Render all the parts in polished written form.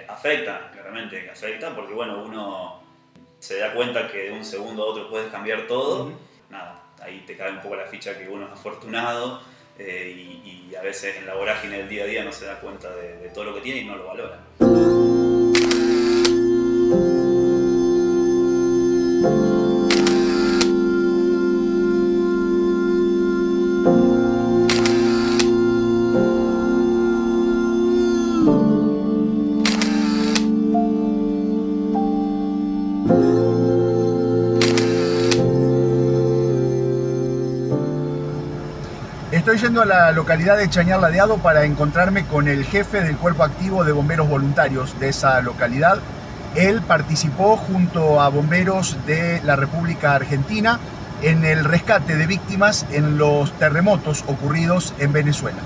afecta, claramente afecta, porque bueno, uno se da cuenta que de un segundo a otro puedes cambiar todo. Nada, ahí te cae un poco la ficha que uno es afortunado y a veces en la vorágine del día a día no se da cuenta de todo lo que tiene y no lo valora. Estoy yendo a la localidad de Chañar Ladeado para encontrarme con el jefe del Cuerpo Activo de Bomberos Voluntarios de esa localidad. Él participó junto a bomberos de la República Argentina en el rescate de víctimas en los terremotos ocurridos en Venezuela.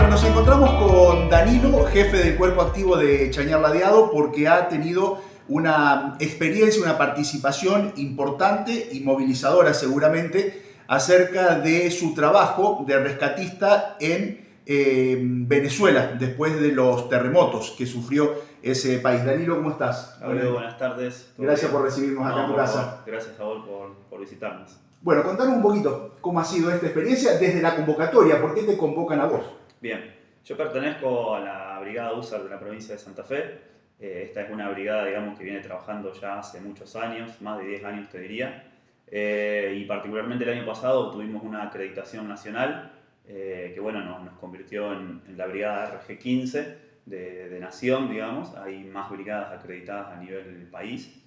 Nos encontramos con Danilo, jefe del Cuerpo Activo de Chañar Ladeado, porque ha tenido una experiencia, una participación importante y movilizadora seguramente acerca de su trabajo de rescatista en Venezuela, después de los terremotos que sufrió ese país. Danilo, ¿cómo estás? Hola, buenas tardes. Gracias por recibirnos acá en tu casa. Gracias a vos por visitarnos. Bueno, contanos un poquito cómo ha sido esta experiencia desde la convocatoria. ¿Por qué te convocan a vos? Bien, yo pertenezco a la Brigada USAR de la provincia de Santa Fe. Esta es una brigada, digamos, que viene trabajando ya hace muchos años, más de 10 años te diría. Y particularmente el año pasado tuvimos una acreditación nacional que bueno, nos convirtió en la Brigada RG15 de Nación, digamos. Hay más brigadas acreditadas a nivel del país.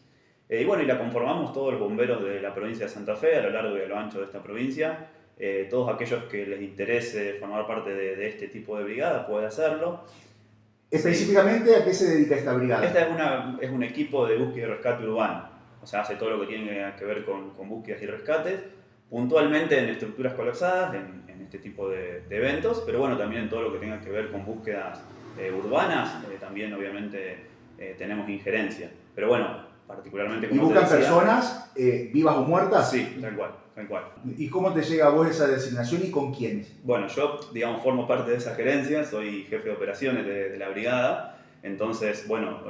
Y bueno, y la conformamos todos los bomberos de la provincia de Santa Fe, a lo largo y a lo ancho de esta provincia. Todos aquellos que les interese formar parte de este tipo de brigada pueden hacerlo. Específicamente, ¿a qué se dedica esta brigada? Esta es un equipo de búsqueda y rescate urbano. O sea, hace todo lo que tiene que ver con búsquedas y rescates, puntualmente en estructuras colapsadas, en este tipo de eventos, pero bueno, también en todo lo que tenga que ver con búsquedas urbanas, también obviamente tenemos injerencia. Pero bueno, particularmente como ¿Y buscan personas vivas o muertas? Sí, tal cual. ¿Y cómo te llega a vos esa designación y con quiénes? Bueno, yo, digamos, formo parte de esa gerencia, soy jefe de operaciones de la brigada, entonces, bueno,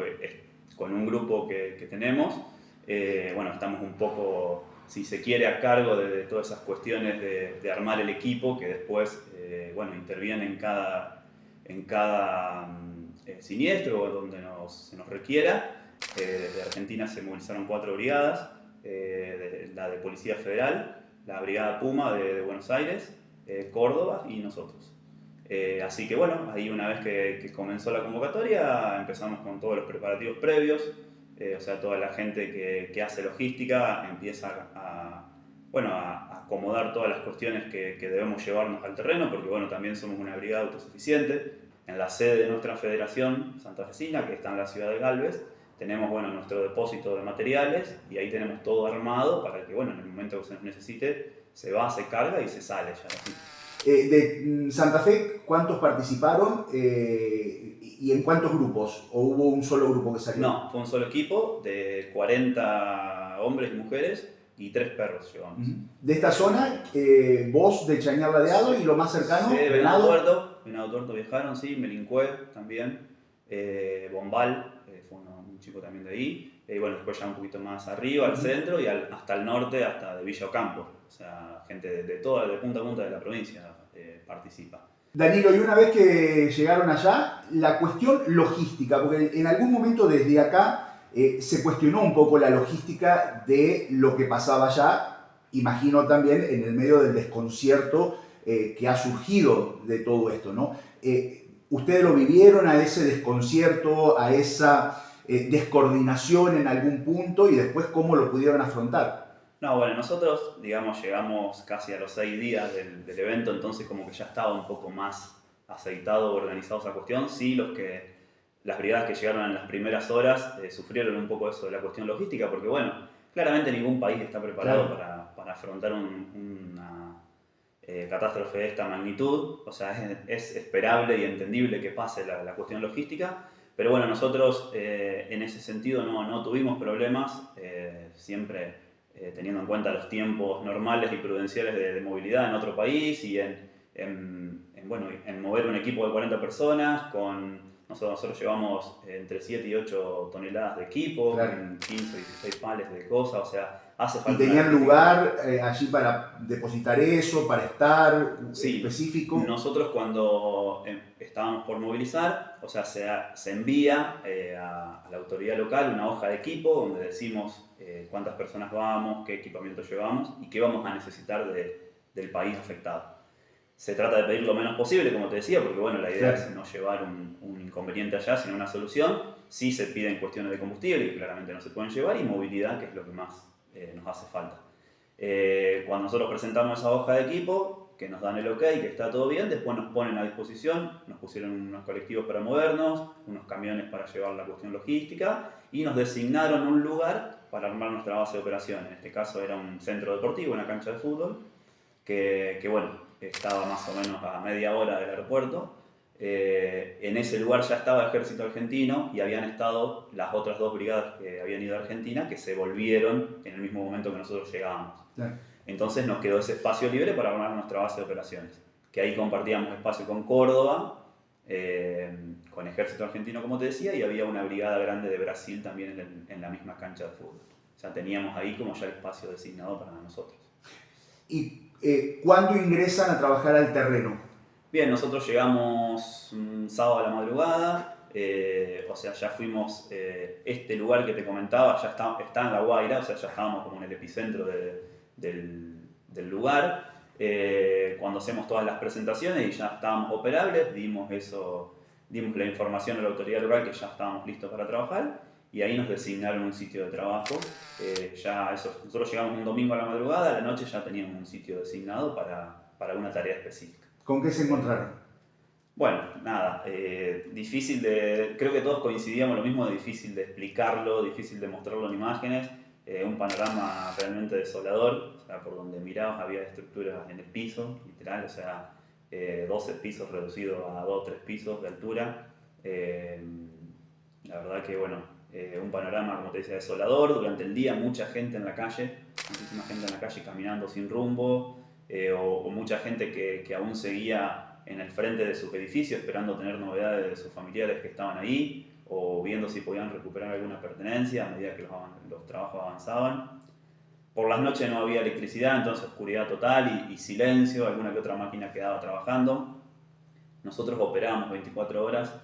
con un grupo que tenemos, bueno, estamos un poco, si se quiere, a cargo de todas esas cuestiones de armar el equipo que después, bueno, interviene en cada siniestro donde se nos requiera. De Argentina se movilizaron 4 brigadas, la de Policía Federal, la Brigada Puma de Buenos Aires, Córdoba y nosotros. Así que bueno, ahí una vez que comenzó la convocatoria empezamos con todos los preparativos previos, o sea, toda la gente que hace logística empieza a acomodar todas las cuestiones que debemos llevarnos al terreno, porque bueno, también somos una brigada autosuficiente. En la sede de nuestra federación santafesina, que está en la ciudad de Galvez, tenemos bueno, nuestro depósito de materiales y ahí tenemos todo armado para que bueno, en el momento que se nos necesite se va, se carga y se sale ya. Así. De Santa Fe, ¿cuántos participaron y en cuántos grupos? ¿O hubo un solo grupo que salió? No, fue un solo equipo de 40 hombres y mujeres y 3 perros llevamos. De esta zona, vos de Chañar Ladeado y lo más cercano, sí, Venado Tuerto viajaron, sí, Melincué también, Bombal, fue un chico también de ahí, y bueno, después ya un poquito más arriba, al centro y hasta el norte, hasta de Villa Ocampo, o sea, gente de punta a punta de la provincia participa. Danilo, y una vez que llegaron allá, la cuestión logística, porque en algún momento desde acá se cuestionó un poco la logística de lo que pasaba allá, imagino también en el medio del desconcierto que ha surgido de todo esto, ¿no? ¿Ustedes lo vivieron a ese desconcierto, a esa descoordinación en algún punto y después cómo lo pudieron afrontar? No, bueno, nosotros, digamos, llegamos casi a los 6 días del evento, entonces como que ya estaba un poco más aceitado, organizado esa cuestión. Sí, las brigadas que llegaron en las primeras horas sufrieron un poco eso de la cuestión logística, porque bueno, claramente ningún país está preparado para afrontar una catástrofe de esta magnitud. O sea, es esperable y entendible que pase la cuestión logística, pero bueno, nosotros en ese sentido no tuvimos problemas, siempre teniendo en cuenta los tiempos normales y prudenciales de movilidad en otro país y en mover un equipo de 40 personas. Nosotros llevamos entre 7 y 8 toneladas de equipo, Claro. 15 o 16 pales de cosas, o sea, hace ¿Y falta... tenían lugar allí para depositar eso, para estar Sí, específico? nosotros cuando estábamos por movilizar, o sea, se envía a la autoridad local una hoja de equipo donde decimos cuántas personas vamos, qué equipamiento llevamos y qué vamos a necesitar del país afectado. Se trata de pedir lo menos posible, como te decía, porque bueno, la idea es no llevar un inconveniente allá, sino una solución. Sí se piden cuestiones de combustible, que claramente no se pueden llevar, y movilidad, que es lo que más nos hace falta. Cuando nosotros presentamos esa hoja de equipo, que nos dan el ok, que está todo bien, después nos ponen a disposición, nos pusieron unos colectivos para movernos, unos camiones para llevar la cuestión logística, y nos designaron un lugar para armar nuestra base de operaciones. En este caso era un centro deportivo, una cancha de fútbol, que bueno, estaba más o menos a media hora del aeropuerto. En ese lugar ya estaba el ejército argentino y habían estado las otras 2 brigadas que habían ido a Argentina, que se volvieron en el mismo momento que nosotros llegábamos. Claro. Entonces nos quedó ese espacio libre para armar nuestra base de operaciones, que ahí compartíamos espacio con Córdoba, con ejército argentino, como te decía, y había una brigada grande de Brasil también en la misma cancha de fútbol. O sea, teníamos ahí como ya el espacio designado para nosotros. ¿Y cuándo ingresan a trabajar al terreno? Bien, nosotros llegamos un sábado a la madrugada, o sea, ya fuimos, este lugar que te comentaba ya está en La Guaira, o sea, ya estábamos como en el epicentro del lugar. Cuando hacemos todas las presentaciones y ya estábamos operables, dimos la información a la autoridad local que ya estábamos listos para trabajar. Y ahí nos designaron un sitio de trabajo. Nosotros llegamos un domingo a la madrugada, a la noche ya teníamos un sitio designado para una tarea específica. ¿Con qué se encontraron? Bueno, nada, creo que todos coincidíamos lo mismo, difícil de explicarlo, difícil de mostrarlo en imágenes, un panorama realmente desolador, o sea, por donde mirabas había estructuras en el piso, literal, o sea, 12 pisos reducidos a 2 o 3 pisos de altura. La verdad que, bueno, un panorama, como te decía, desolador. Durante el día mucha gente en la calle, muchísima gente en la calle caminando sin rumbo, o mucha gente que aún seguía en el frente de sus edificios esperando tener novedades de sus familiares que estaban ahí, o viendo si podían recuperar alguna pertenencia a medida que los trabajos avanzaban. Por las noches no había electricidad, entonces oscuridad total y silencio, alguna que otra máquina quedaba trabajando. Nosotros operábamos 24 horas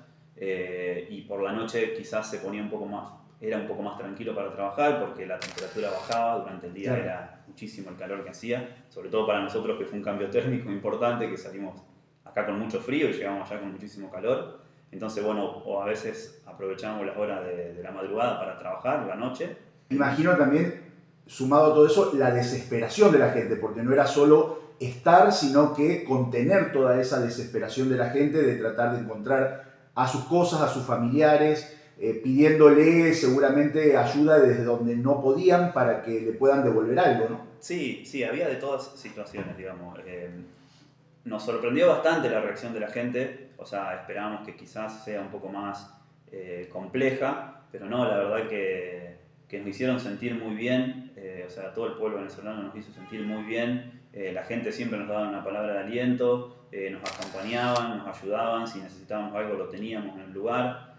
y por la noche quizás era un poco más tranquilo para trabajar porque la temperatura bajaba, durante el día era muchísimo el calor que hacía, sobre todo para nosotros que fue un cambio térmico importante, que salimos acá con mucho frío y llegamos allá con muchísimo calor. Entonces, bueno, o a veces aprovechamos las horas de la madrugada para trabajar, la noche. Imagino también, sumado a todo eso, la desesperación de la gente, porque no era solo estar, sino que contener toda esa desesperación de la gente de tratar de encontrar a sus cosas, a sus familiares, pidiéndole seguramente ayuda desde donde no podían para que le puedan devolver algo, ¿no? Sí, había de todas situaciones, digamos. Nos sorprendió bastante la reacción de la gente, o sea, esperábamos que quizás sea un poco más compleja, pero no, la verdad que nos hicieron sentir muy bien, o sea, todo el pueblo venezolano nos hizo sentir muy bien, la gente siempre nos daba una palabra de aliento, nos acompañaban, nos ayudaban, si necesitábamos algo lo teníamos en el lugar,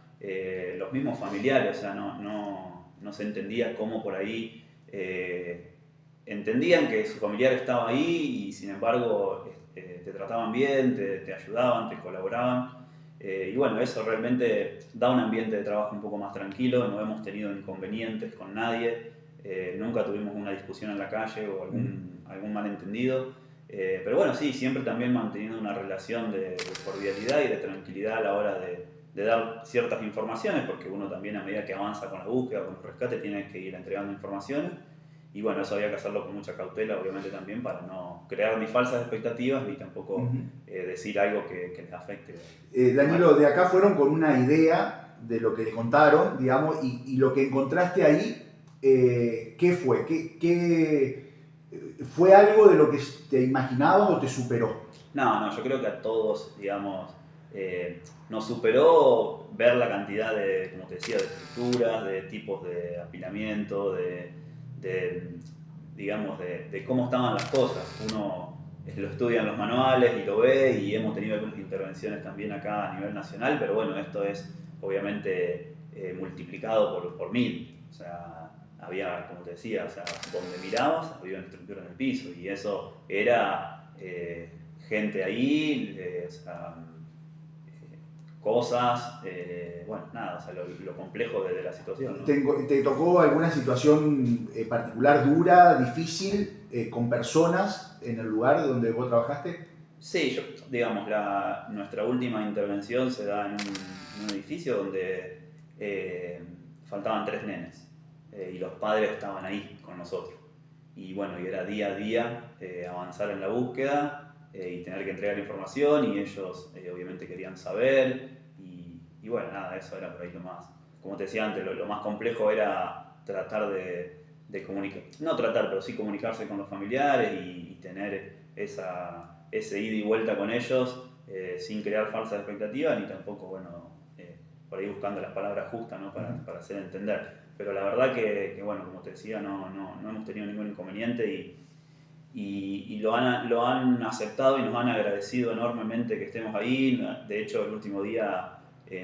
los mismos familiares, o sea, no se entendía cómo por ahí entendían que su familiar estaba ahí y sin embargo te trataban bien, te ayudaban, te colaboraban. Y bueno, eso realmente da un ambiente de trabajo un poco más tranquilo, no hemos tenido inconvenientes con nadie, nunca tuvimos una discusión en la calle o algún malentendido. Pero bueno, sí, siempre también manteniendo una relación de cordialidad y de tranquilidad a la hora de dar ciertas informaciones, porque uno también a medida que avanza con la búsqueda, con el rescate, tiene que ir entregando informaciones. Y bueno, eso había que hacerlo con mucha cautela, obviamente también, para no crear ni falsas expectativas ni tampoco decir algo que les afecte. Danilo, de acá fueron con una idea de lo que les contaron, digamos, y lo que encontraste ahí, ¿qué fue? ¿Fue algo de lo que te imaginabas o te superó? No, yo creo que a todos, digamos, nos superó ver la cantidad de, como te decía, de estructuras, de tipos de apilamiento, digamos, de cómo estaban las cosas. Uno lo estudia en los manuales y lo ve, y hemos tenido algunas intervenciones también acá a nivel nacional, pero bueno, esto es obviamente multiplicado por 1000. O sea, había, como te decía, o sea, donde mirabas había una estructura en el piso, y eso era gente ahí, o sea, cosas, bueno, nada, o sea, lo complejo de la situación, ¿no? ¿Te tocó alguna situación particular, dura, difícil, con personas en el lugar donde vos trabajaste? Sí, digamos, nuestra última intervención se da en un edificio donde faltaban 3 nenes, y los padres estaban ahí con nosotros. Y bueno, y era día a día avanzar en la búsqueda y tener que entregar información, y ellos obviamente querían saber. Y bueno, nada, eso era por ahí lo más, como te decía antes, lo más complejo era tratar de comunicar, no tratar, pero sí comunicarse con los familiares y tener ese ida y vuelta con ellos, sin crear falsas expectativas, ni tampoco, bueno, por ahí buscando las palabras justas, ¿no? Para hacer entender. Pero la verdad que bueno, como te decía, no hemos tenido ningún inconveniente, y lo han aceptado y nos han agradecido enormemente que estemos ahí. De hecho, el último día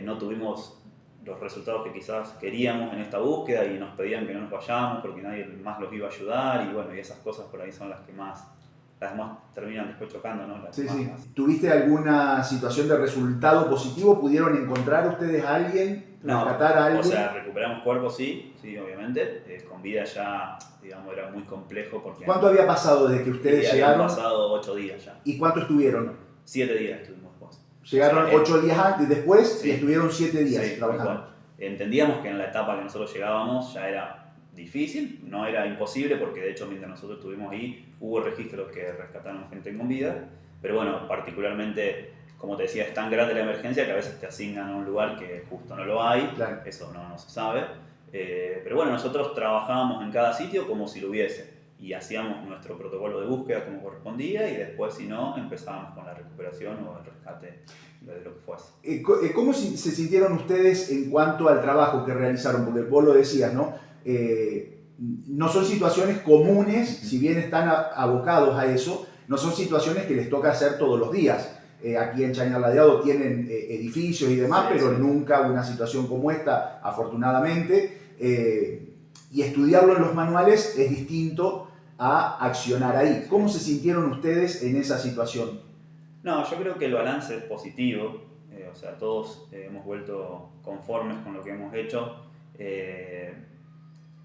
no tuvimos los resultados que quizás queríamos en esta búsqueda, y nos pedían que no nos vayamos porque nadie más los iba a ayudar, y bueno, y esas cosas por ahí son las que más terminan después chocando, ¿no? Sí, sí. ¿Tuviste alguna situación de resultado positivo? ¿Pudieron encontrar ustedes a alguien? ¿Rescatar a alguien? O sea, recuperamos cuerpos, sí, obviamente. Con vida ya, digamos, era muy complejo porque... ¿Cuánto había pasado desde que ustedes llegaron? Habían pasado 8 días ya. ¿Y cuánto estuvieron? 7 días estuvimos después. Llegaron 8 días antes, después, sí, y estuvieron 7 días trabajando. Bueno, entendíamos que en la etapa que nosotros llegábamos ya era difícil, no era imposible, porque de hecho mientras nosotros estuvimos ahí hubo registros que rescataron gente con vida, pero bueno, particularmente, como te decía, es tan grande la emergencia que a veces te asignan a un lugar que justo no lo hay, claro. Eso no se sabe, pero bueno, nosotros trabajábamos en cada sitio como si lo hubiese, y hacíamos nuestro protocolo de búsqueda como correspondía, y después, si no, empezábamos con la recuperación o el rescate de lo que fuese. ¿Cómo se sintieron ustedes en cuanto al trabajo que realizaron? Porque vos lo decías, ¿no? No son situaciones comunes, si bien están abocados a eso, no son situaciones que les toca hacer todos los días. Aquí en Chañar Ladeado tienen edificios y demás, pero nunca una situación como esta, afortunadamente. Y estudiarlo en los manuales es distinto a accionar ahí. ¿Cómo se sintieron ustedes en esa situación? No, yo creo que el balance es positivo. O sea, todos hemos vuelto conformes con lo que hemos hecho.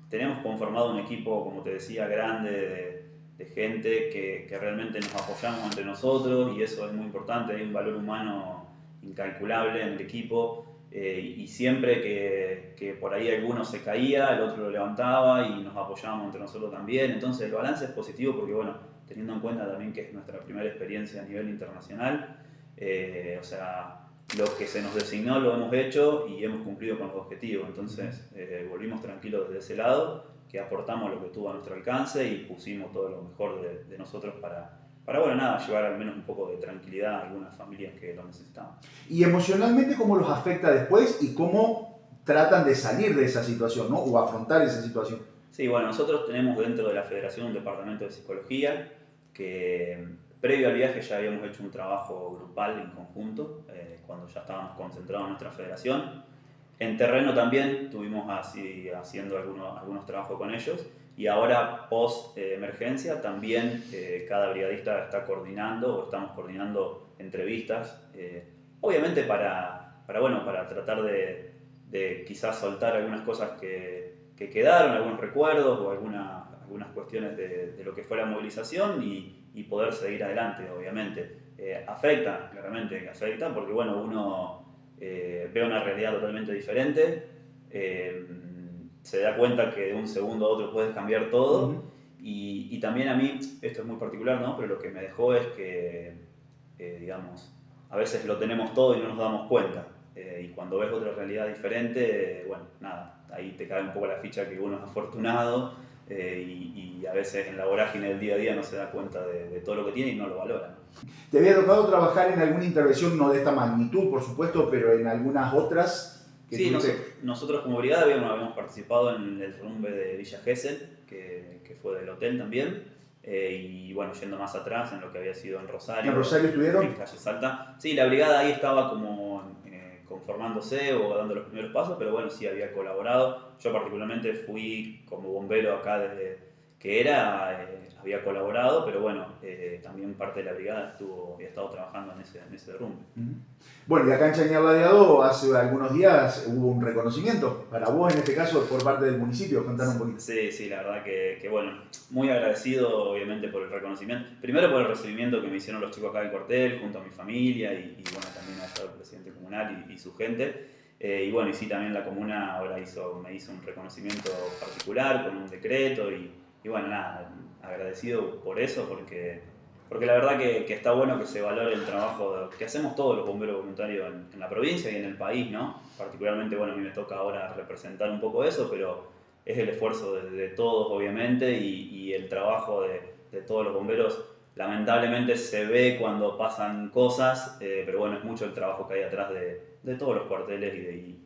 Tenemos conformado un equipo, como te decía, grande de gente que realmente nos apoyamos entre nosotros, y eso es muy importante. Hay un valor humano incalculable en el equipo, y siempre que por ahí alguno se caía, el otro lo levantaba y nos apoyábamos entre nosotros también. Entonces el balance es positivo porque, bueno, teniendo en cuenta también que es nuestra primera experiencia a nivel internacional, o sea, lo que se nos designó lo hemos hecho y hemos cumplido con los objetivos. Entonces volvimos tranquilos desde ese lado, que aportamos lo que tuvo a nuestro alcance y pusimos todo lo mejor de nosotros para bueno, nada, llevar al menos un poco de tranquilidad a algunas familias que lo necesitaban. ¿Y emocionalmente cómo los afecta después y cómo tratan de salir de esa situación, ¿no? O afrontar esa situación? Sí, bueno, nosotros tenemos dentro de la Federación un departamento de psicología que, previo al viaje, ya habíamos hecho un trabajo grupal en conjunto, cuando ya estábamos concentrados en nuestra federación. En terreno también estuvimos haciendo algunos trabajos con ellos, y ahora post emergencia también cada brigadista está coordinando, o estamos coordinando entrevistas, obviamente para tratar de quizás soltar algunas cosas que quedaron, algunos recuerdos o algunas cuestiones de lo que fue la movilización, y y poder seguir adelante, obviamente. Afecta, claramente que afecta, porque bueno, uno ve una realidad totalmente diferente, se da cuenta que de un segundo a otro puedes cambiar todo, y también a mí, esto es muy particular, ¿no? Pero lo que me dejó es que, digamos, a veces lo tenemos todo y no nos damos cuenta. Y cuando ves otra realidad diferente, bueno, nada, ahí te cae un poco la ficha que uno es afortunado y a veces en la vorágine del día a día no se da cuenta de todo lo que tiene y no lo valora. ¿Te había tocado trabajar en alguna intervención, no de esta magnitud, por supuesto, pero en algunas otras? Sí, nosotros como brigada habíamos participado en el derrumbe de Villa Gesell, que fue del hotel también. Y bueno, yendo más atrás en lo que había sido en Rosario. ¿En Rosario estuvieron? En Calle Salta. Sí, la brigada ahí estaba como conformándose o dando los primeros pasos, pero bueno, sí había colaborado. Yo particularmente fui como bombero acá desde que había colaborado, pero bueno, también parte de la brigada había estado trabajando en ese derrumbe. Bueno, y acá en Chañar Ladeado hace algunos días hubo un reconocimiento para vos, en este caso, por parte del municipio. Contanos un poquito. Sí, la verdad que bueno, muy agradecido obviamente por el reconocimiento. Primero por el recibimiento que me hicieron los chicos acá del cuartel, junto a mi familia y bueno, también ha estado el presidente comunal y su gente. Y bueno, y sí, también la comuna ahora me hizo un reconocimiento particular con un decreto y bueno, nada, agradecido por eso, porque la verdad que está bueno que se valore el trabajo que hacemos todos los bomberos voluntarios en la provincia y en el país, ¿no? Particularmente, bueno, a mí me toca ahora representar un poco eso, pero es el esfuerzo de todos, obviamente, y el trabajo de todos los bomberos. Lamentablemente se ve cuando pasan cosas, pero bueno, es mucho el trabajo que hay atrás de todos los cuarteles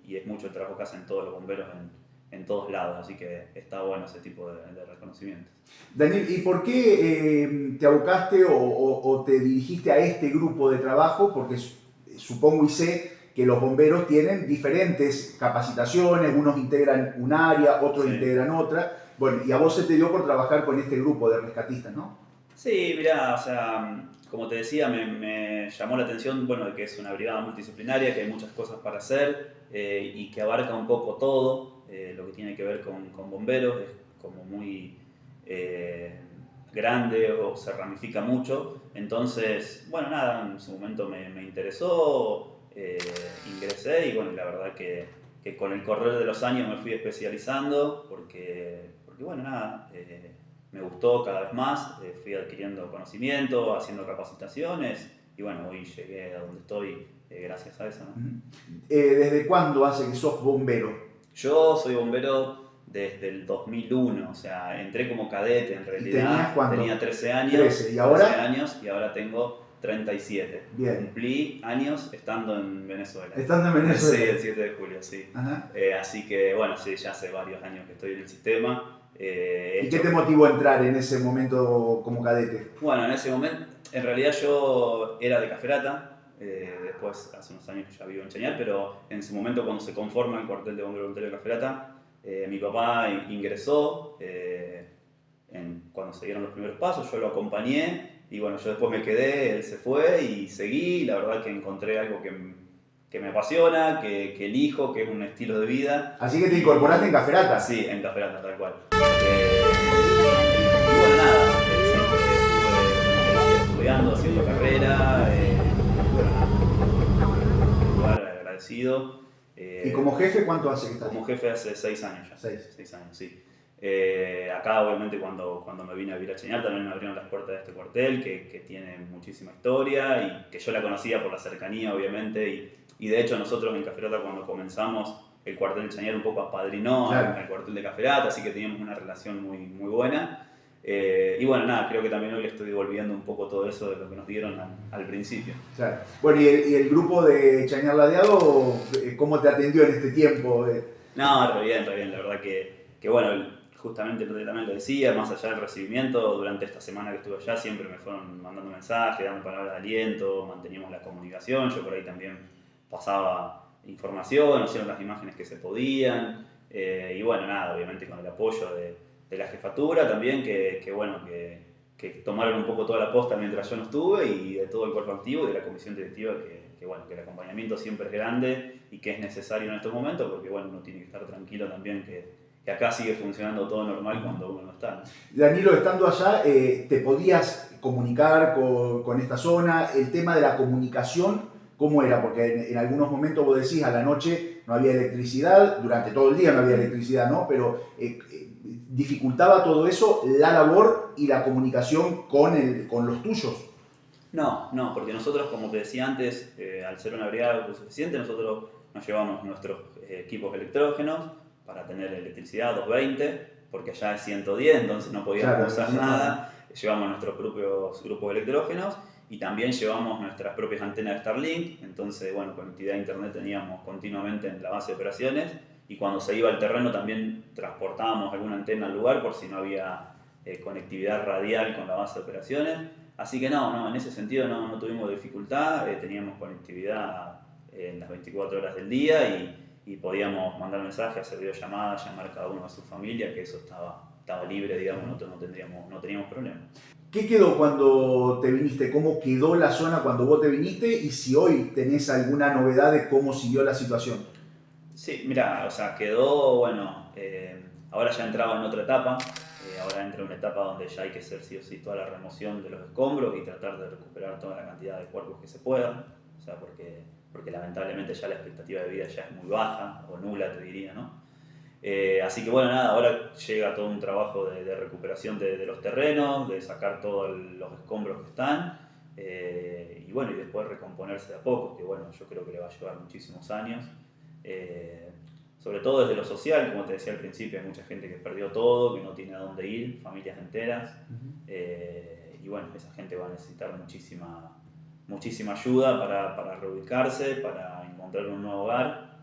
y es mucho el trabajo que hacen todos los bomberos en todos lados, así que está bueno ese tipo de reconocimientos. Daniel, ¿y por qué te abocaste o te dirigiste a este grupo de trabajo? Porque supongo y sé que los bomberos tienen diferentes capacitaciones, unos integran un área, otros integran otra. Bueno, y a vos se te dio por trabajar con este grupo de rescatistas, ¿no? Sí, mirá, o sea, como te decía, me llamó la atención, bueno, de que es una brigada multidisciplinaria, que hay muchas cosas para hacer y que abarca un poco todo. Lo que tiene que ver con bomberos es como muy grande o se ramifica mucho. Entonces, bueno, nada, en su momento me interesó, ingresé y bueno, la verdad que con el correr de los años me fui especializando porque bueno, nada, me gustó cada vez más, fui adquiriendo conocimiento, haciendo capacitaciones y bueno, hoy llegué a donde estoy gracias a eso, ¿no? ¿Desde cuándo hace que sos bombero? Yo soy bombero desde el 2001, o sea, entré como cadete en realidad. ¿Tenías cuánto? Tenía 13 años. 13, ¿y ahora? 13 años y ahora tengo 37. Bien. Cumplí años estando en Venezuela. ¿Estando en Venezuela? Sí, el 7 de julio, sí. Así que, bueno, sí, ya hace varios años que estoy en el sistema. ¿Y qué te motivó a entrar en ese momento como cadete? Bueno, en ese momento, en realidad yo era de Caferata. Después, hace unos años que ya vivo en Chañar, pero en su momento cuando se conforma el cuartel de bomberos voluntarios de Caferata, mi papá ingresó cuando se dieron los primeros pasos, yo lo acompañé y bueno, yo después me quedé, él se fue y seguí, y la verdad que encontré algo que me apasiona, que elijo, que es un estilo de vida. Así que te incorporaste en Caferata. Sí, en Caferata, tal cual. Y bueno, nada, siempre estuve estudiando, haciendo carrera, agradecido. ¿Y como jefe cuánto hace que estás? Como jefe hace 6 años ya. 6 años, sí. Acá obviamente cuando me vine a vivir a Chañar también me abrieron las puertas de este cuartel que tiene muchísima historia y que yo la conocía por la cercanía obviamente y de hecho nosotros en Caferata cuando comenzamos el cuartel de Chañar un poco apadrinó al cuartel de Caferata, así que teníamos una relación muy, muy buena. Y bueno, nada, creo que también hoy le estoy devolviendo un poco todo eso de lo que nos dieron al principio. Claro. Bueno, ¿y el grupo de Chañar Ladeado, cómo te atendió en este tiempo? No, re bien, la verdad que bueno, justamente también lo decía, más allá del recibimiento, durante esta semana que estuve allá siempre me fueron mandando mensajes, dando palabras de aliento, manteníamos la comunicación, yo por ahí también pasaba información, hacían las imágenes que se podían, y bueno, nada, obviamente con el apoyo de la jefatura también, que tomaron un poco toda la posta mientras yo no estuve, y de todo el cuerpo activo y de la comisión directiva, que el acompañamiento siempre es grande y que es necesario en estos momentos, porque bueno, uno tiene que estar tranquilo también que acá sigue funcionando todo normal cuando uno no está, ¿no? Danilo, estando allá, ¿te podías comunicar con esta zona, el tema de la comunicación, ¿cómo era? Porque en algunos momentos vos decís, a la noche no había electricidad, durante todo el día no había electricidad, ¿no? Pero dificultaba todo eso la labor y la comunicación con los tuyos. No, porque nosotros, como te decía antes, al ser una brigada autosuficiente, nosotros nos llevamos nuestros equipos electrógenos para tener electricidad 220, porque allá es 110, entonces no podíamos usar nada. Llevamos nuestros propios grupos de electrógenos y también llevamos nuestras propias antenas de Starlink. Entonces, bueno, conectividad a internet teníamos continuamente en la base de operaciones, y cuando se iba al terreno también transportábamos alguna antena al lugar por si no había conectividad radial con la base de operaciones. Así que no, en ese sentido no tuvimos dificultad, teníamos conectividad en las 24 horas del día y podíamos mandar mensajes, hacer videollamadas, llamar a cada uno a su familia, que eso estaba libre, digamos, no teníamos problema. ¿Qué quedó cuando te viniste? ¿Cómo quedó la zona cuando vos te viniste? Y si hoy tenés alguna novedad de cómo siguió la situación. Sí, mira, o sea, quedó, bueno, ahora ya entraba en otra etapa. Ahora entra en una etapa donde ya hay que hacer sí o sí toda la remoción de los escombros y tratar de recuperar toda la cantidad de cuerpos que se puedan, o sea, porque lamentablemente ya la expectativa de vida ya es muy baja, o nula te diría, ¿no? Así que bueno, nada, ahora llega todo un trabajo de recuperación de los terrenos, de sacar todos los escombros que están, y bueno, y después recomponerse de a poco, que bueno, yo creo que le va a llevar muchísimos años. Sobre todo desde lo social, como te decía al principio, hay mucha gente que perdió todo, que no tiene a dónde ir, familias enteras, y bueno, esa gente va a necesitar muchísima ayuda para reubicarse, para encontrar un nuevo hogar.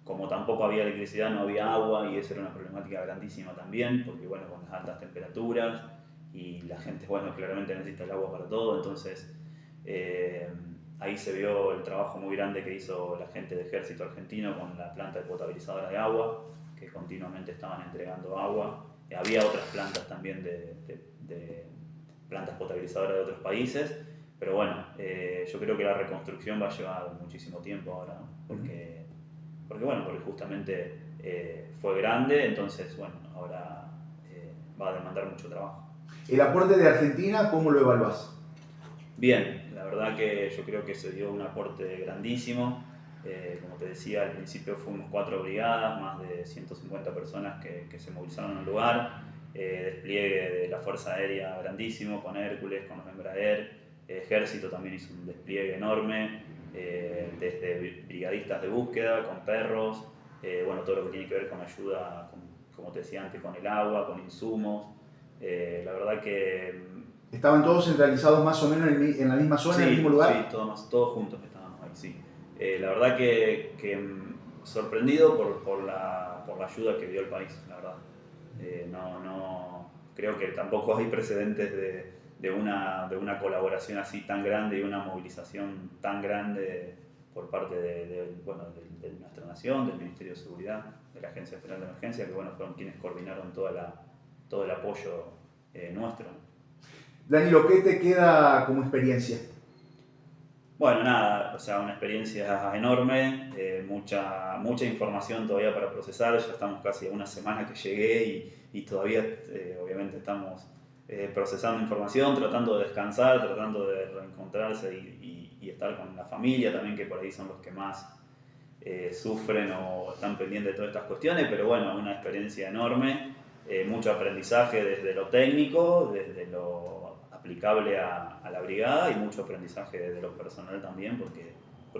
Como tampoco había electricidad, no había agua, y eso era una problemática grandísima también, porque bueno, con las altas temperaturas, y la gente, bueno, claramente necesita el agua para todo, entonces ahí se vio el trabajo muy grande que hizo la gente del Ejército Argentino con la planta de potabilizadora de agua, que continuamente estaban entregando agua. Había otras plantas también de plantas potabilizadoras de otros países, pero bueno, yo creo que la reconstrucción va a llevar muchísimo tiempo ahora, ¿no? Porque justamente fue grande, entonces bueno, ahora va a demandar mucho trabajo. ¿El aporte de Argentina cómo lo evaluás? Bien, la verdad que yo creo que se dio un aporte grandísimo. Como te decía, al principio fuimos 4 brigadas, más de 150 personas que se movilizaron en el lugar, despliegue de la Fuerza Aérea grandísimo, con Hércules, con los Embraer, Ejército también hizo un despliegue enorme, desde brigadistas de búsqueda, con perros, bueno, todo lo que tiene que ver con ayuda, como te decía antes, con el agua, con insumos. La verdad que ¿Estaban todos centralizados más o menos en la misma zona, sí, en el mismo lugar? Sí, todos juntos estábamos ahí, sí. La verdad que sorprendido por la ayuda que dio el país, la verdad. Creo que tampoco hay precedentes de una colaboración así tan grande y una movilización tan grande por parte de nuestra nación, del Ministerio de Seguridad, de la Agencia Federal de Emergencia, que bueno, fueron quienes coordinaron todo el apoyo nuestro. Danilo, ¿qué te queda como experiencia? Bueno, nada, o sea, una experiencia enorme, mucha información todavía para procesar. Ya estamos casi a una semana que llegué y todavía obviamente estamos procesando información, tratando de descansar, tratando de reencontrarse y estar con la familia también, que por ahí son los que más sufren o están pendientes de todas estas cuestiones. Pero bueno, una experiencia enorme, mucho aprendizaje desde lo técnico, desde lo aplicable a la brigada, y mucho aprendizaje de lo personal también, porque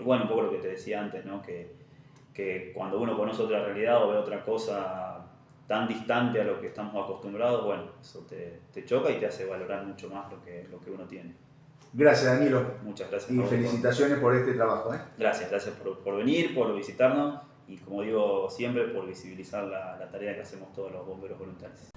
bueno, un poco lo que te decía antes, ¿no? Que cuando uno conoce otra realidad o ve otra cosa tan distante a lo que estamos acostumbrados, bueno, eso te choca y te hace valorar mucho más lo que uno tiene. Gracias, Danilo. Muchas gracias. Y felicitaciones por este trabajo. Gracias por venir, por visitarnos y, como digo siempre, por visibilizar la tarea que hacemos todos los bomberos voluntarios.